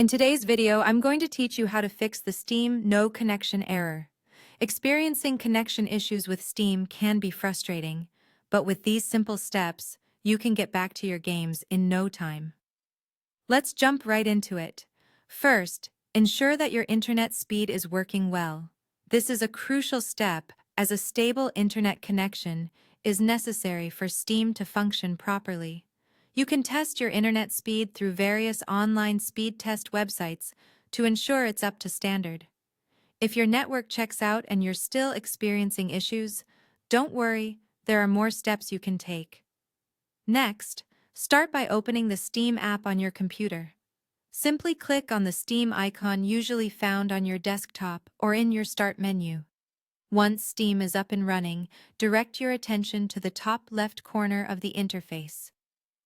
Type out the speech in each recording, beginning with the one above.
In today's video, I'm going to teach you how to fix the Steam no connection error. Experiencing connection issues with Steam can be frustrating, but with these simple steps, you can get back to your games in no time. Let's jump right into it. First, ensure that your internet speed is working well. This is a crucial step, as a stable internet connection is necessary for Steam to function properly. You can test your internet speed through various online speed test websites to ensure it's up to standard. If your network checks out and you're still experiencing issues, don't worry, there are more steps you can take. Next, start by opening the Steam app on your computer. Simply click on the Steam icon usually found on your desktop or in your Start menu. Once Steam is up and running, direct your attention to the top left corner of the interface.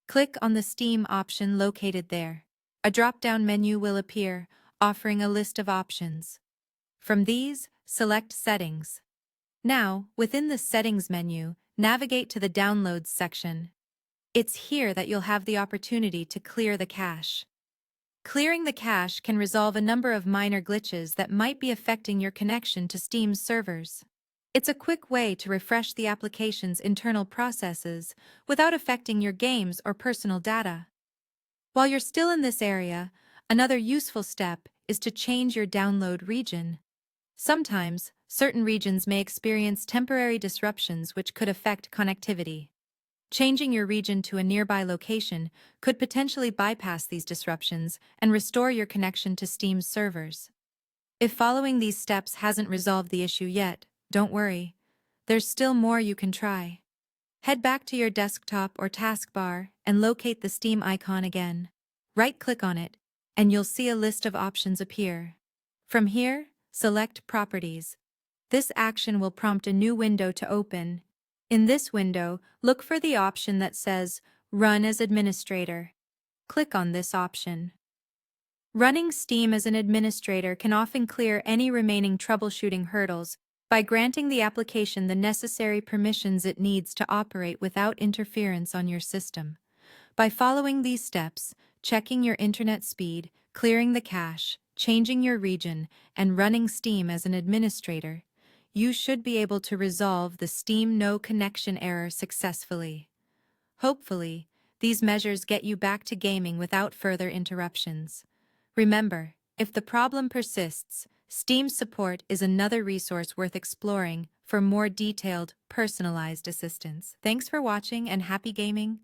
Click on the Steam option located there. A drop-down menu will appear, offering a list of options. From these, select Settings. Now, within the Settings menu, navigate to the Downloads section. It's here that you'll have the opportunity to clear the cache. Clearing the cache can resolve a number of minor glitches that might be affecting your connection to Steam's servers. It's a quick way to refresh the application's internal processes without affecting your games or personal data. While you're still in this area, another useful step is to change your download region. Sometimes, certain regions may experience temporary disruptions which could affect connectivity. Changing your region to a nearby location could potentially bypass these disruptions and restore your connection to Steam's servers. If following these steps hasn't resolved the issue yet, don't worry. There's still more you can try. Head back to your desktop or taskbar and locate the Steam icon again. Right-click on it, and you'll see a list of options appear. From here, select Properties. This action will prompt a new window to open. In this window, look for the option that says Run as Administrator. Click on this option. Running Steam as an administrator can often clear any remaining troubleshooting hurdles by granting the application the necessary permissions it needs to operate without interference on your system. By following these steps, checking your internet speed, clearing the cache, changing your region, and running Steam as an administrator, you should be able to resolve the Steam no connection error successfully. Hopefully, these measures get you back to gaming without further interruptions. Remember, if the problem persists, Steam support is another resource worth exploring for more detailed, personalized assistance. Thanks for watching and happy gaming!